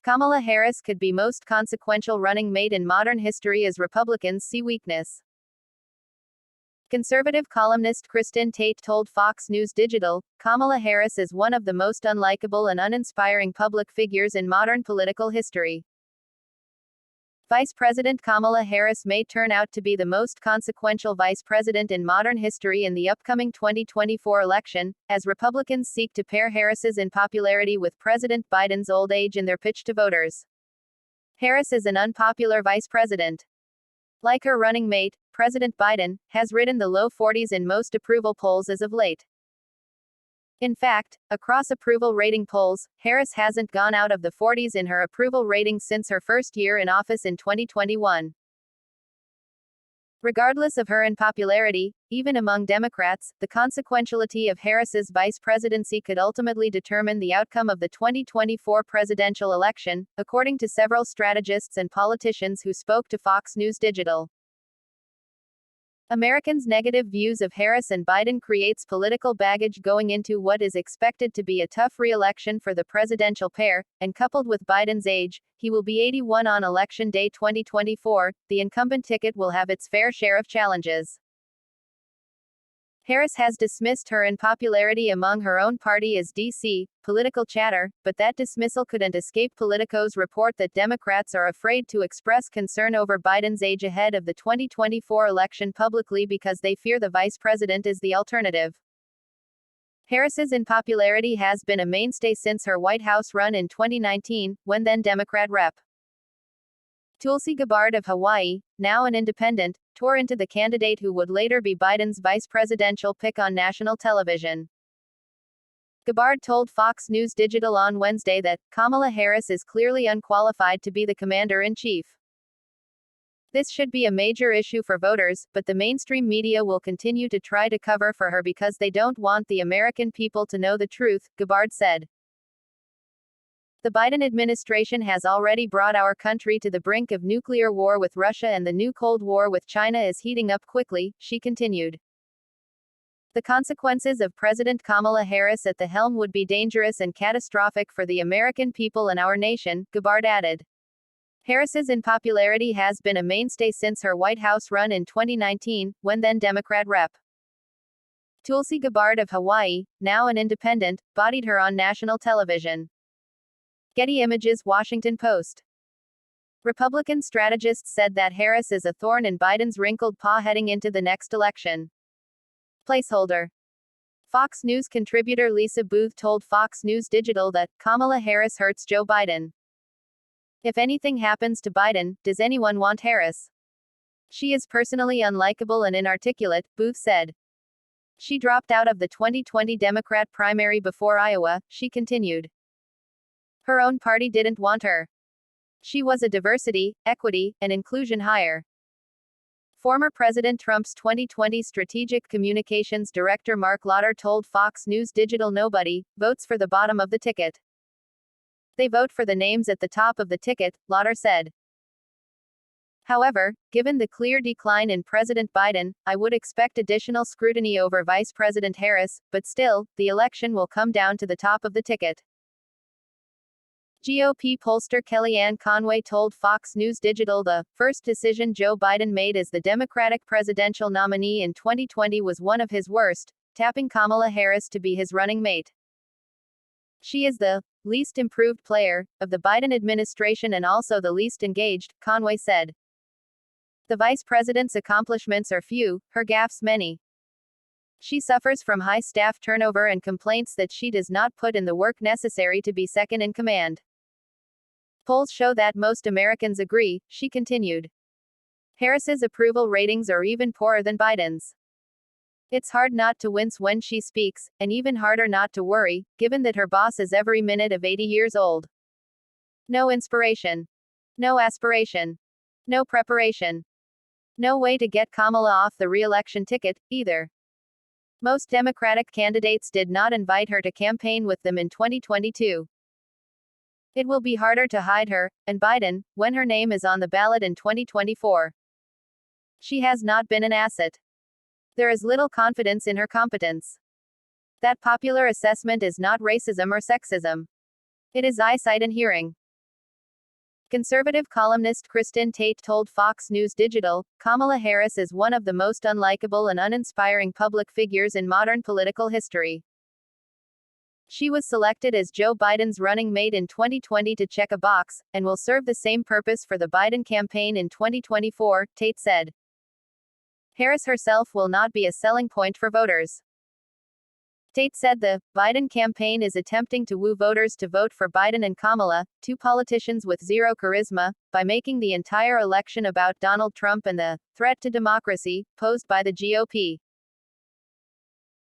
Kamala Harris could be most consequential running mate in modern history as Republicans see weakness. Conservative columnist Kristin Tate told Fox News Digital, Kamala Harris is one of the most unlikable and uninspiring public figures in modern political history. Vice President Kamala Harris may turn out to be the most consequential vice president in modern history in the upcoming 2024 election, as Republicans seek to pair Harris's unpopularity with President Biden's old age in their pitch to voters. Harris is an unpopular vice president. Like her running mate, President Biden has ridden the low 40s in most approval polls as of late. In fact, across approval rating polls, Harris hasn't gone out of the 40s in her approval ratings since her first year in office in 2021. Regardless of her unpopularity, even among Democrats, the consequentiality of Harris's vice presidency could ultimately determine the outcome of the 2024 presidential election, according to several strategists and politicians who spoke to Fox News Digital. Americans' negative views of Harris and Biden creates political baggage going into what is expected to be a tough re-election for the presidential pair, and coupled with Biden's age, he will be 81 on Election Day 2024, the incumbent ticket will have its fair share of challenges. Harris has dismissed her unpopularity among her own party as DC political chatter, but that dismissal couldn't escape Politico's report that Democrats are afraid to express concern over Biden's age ahead of the 2024 election publicly because they fear the vice president is the alternative. Harris's unpopularity has been a mainstay since her White House run in 2019, when then Democrat Rep. Tulsi Gabbard of Hawaii, now an independent, tore into the candidate who would later be Biden's vice presidential pick on national television. Gabbard told Fox News Digital on Wednesday that Kamala Harris is clearly unqualified to be the commander-in-chief. This should be a major issue for voters, but the mainstream media will continue to try to cover for her because they don't want the American people to know the truth, Gabbard said. The Biden administration has already brought our country to the brink of nuclear war with Russia, and the new Cold War with China is heating up quickly, she continued. The consequences of President Kamala Harris at the helm would be dangerous and catastrophic for the American people and our nation, Gabbard added. Harris's unpopularity has been a mainstay since her White House run in 2019, when then Democrat Rep. Tulsi Gabbard of Hawaii, now an independent, bodied her on national television. Getty Images, Washington Post. Republican strategists said that Harris is a thorn in Biden's wrinkled paw heading into the next election. Placeholder. Fox News contributor Lisa Booth told Fox News Digital that Kamala Harris hurts Joe Biden. If anything happens to Biden, does anyone want Harris? She is personally unlikable and inarticulate, Booth said. She dropped out of the 2020 Democrat primary before Iowa, she continued. Her own party didn't want her. She was a diversity, equity, and inclusion hire. Former President Trump's 2020 Strategic Communications Director Mark Lauder told Fox News Digital nobody votes for the bottom of the ticket. They vote for the names at the top of the ticket, Lauder said. However, given the clear decline in President Biden, I would expect additional scrutiny over Vice President Harris, but still, the election will come down to the top of the ticket. GOP pollster Kellyanne Conway told Fox News Digital the first decision Joe Biden made as the Democratic presidential nominee in 2020 was one of his worst, tapping Kamala Harris to be his running mate. She is the least improved player of the Biden administration and also the least engaged, Conway said. The vice president's accomplishments are few, her gaffes many. She suffers from high staff turnover and complaints that she does not put in the work necessary to be second in command. Polls show that most Americans agree, she continued. Harris's approval ratings are even poorer than Biden's. It's hard not to wince when she speaks, and even harder not to worry, given that her boss is every minute of 80 years old. No inspiration. No aspiration. No preparation. No way to get Kamala off the re-election ticket, either. Most Democratic candidates did not invite her to campaign with them in 2022. It will be harder to hide her, and Biden, when her name is on the ballot in 2024. She has not been an asset. There is little confidence in her competence. That popular assessment is not racism or sexism. It is eyesight and hearing. Conservative columnist Kristin Tate told Fox News Digital, Kamala Harris is one of the most unlikable and uninspiring public figures in modern political history. She was selected as Joe Biden's running mate in 2020 to check a box, and will serve the same purpose for the Biden campaign in 2024, Tate said. Harris herself will not be a selling point for voters. Tate said the Biden campaign is attempting to woo voters to vote for Biden and Kamala, two politicians with zero charisma, by making the entire election about Donald Trump and the threat to democracy posed by the GOP.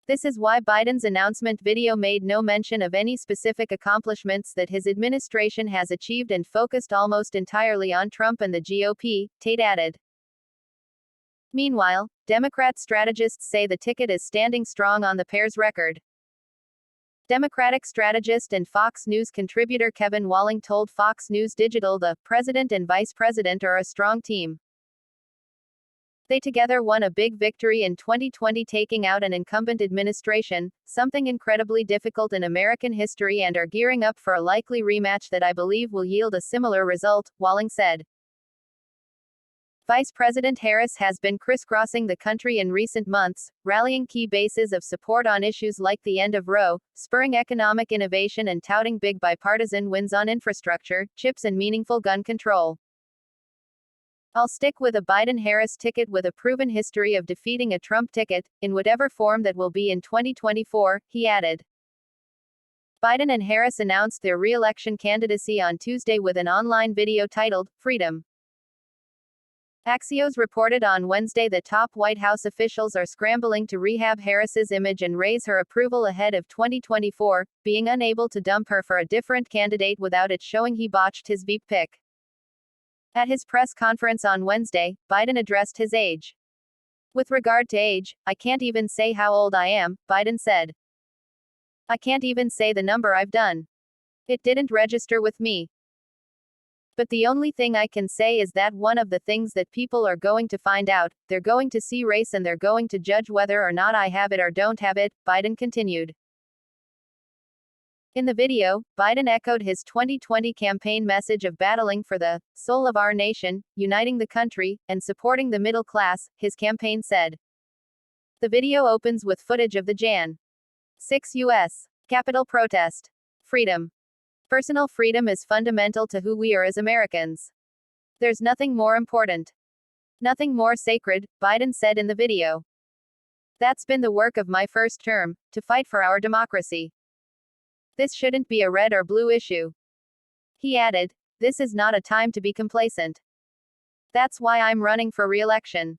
This is why Biden's announcement video made no mention of any specific accomplishments that his administration has achieved and focused almost entirely on Trump and the GOP, Tate added. Meanwhile, Democrat strategists say the ticket is standing strong on the pair's record. Democratic strategist and Fox News contributor Kevin Walling told Fox News Digital the president and vice president are a strong team. They together won a big victory in 2020, taking out an incumbent administration, something incredibly difficult in American history, and are gearing up for a likely rematch that I believe will yield a similar result, Walling said. Vice President Harris has been crisscrossing the country in recent months, rallying key bases of support on issues like the end of Roe, spurring economic innovation, and touting big bipartisan wins on infrastructure, chips, and meaningful gun control. I'll stick with a Biden-Harris ticket with a proven history of defeating a Trump ticket, in whatever form that will be in 2024, he added. Biden and Harris announced their re-election candidacy on Tuesday with an online video titled, Freedom. Axios reported on Wednesday that top White House officials are scrambling to rehab Harris's image and raise her approval ahead of 2024, being unable to dump her for a different candidate without it showing he botched his VP pick. At his press conference on Wednesday, Biden addressed his age. With regard to age, I can't even say how old I am, Biden said. I can't even say the number I've done. It didn't register with me. But the only thing I can say is that one of the things that people are going to find out, they're going to see race and they're going to judge whether or not I have it or don't have it, Biden continued. In the video, Biden echoed his 2020 campaign message of battling for the soul of our nation, uniting the country, and supporting the middle class, his campaign said. The video opens with footage of the Jan. 6 U.S. Capitol protest. Freedom. Personal freedom is fundamental to who we are as Americans. There's nothing more important. Nothing more sacred, Biden said in the video. That's been the work of my first term, to fight for our democracy. This shouldn't be a red or blue issue. He added, this is not a time to be complacent. That's why I'm running for re-election.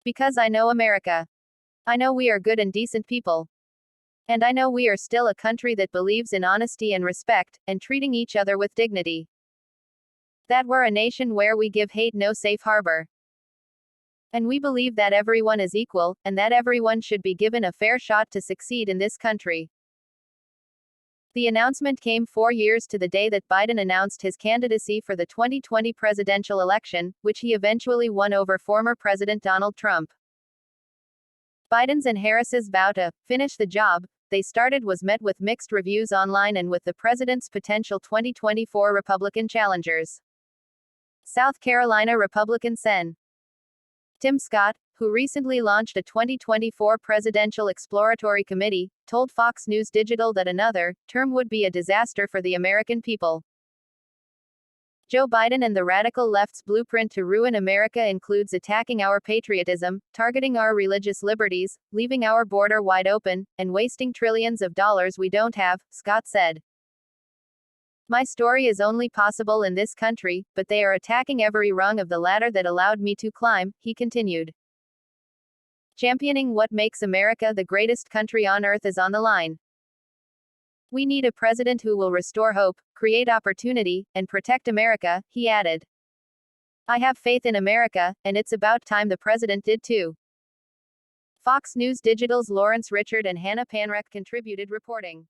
Because I know America. I know we are good and decent people. And I know we are still a country that believes in honesty and respect, and treating each other with dignity. That we're a nation where we give hate no safe harbor. And we believe that everyone is equal, and that everyone should be given a fair shot to succeed in this country. The announcement came 4 years to the day that Biden announced his candidacy for the 2020 presidential election, which he eventually won over former President Donald Trump. Biden's and Harris's vow to finish the job they started was met with mixed reviews online and with the president's potential 2024 Republican challengers. South Carolina Republican Sen. Tim Scott, who recently launched a 2024 presidential exploratory committee, told Fox News Digital that another term would be a disaster for the American people. Joe Biden and the radical left's blueprint to ruin America includes attacking our patriotism, targeting our religious liberties, leaving our border wide open, and wasting trillions of dollars we don't have, Scott said. My story is only possible in this country, but they are attacking every rung of the ladder that allowed me to climb, he continued. Championing what makes America the greatest country on earth is on the line. We need a president who will restore hope, create opportunity, and protect America, he added. I have faith in America, and it's about time the president did too. Fox News Digital's Lawrence Richard and Hannah Panrek contributed reporting.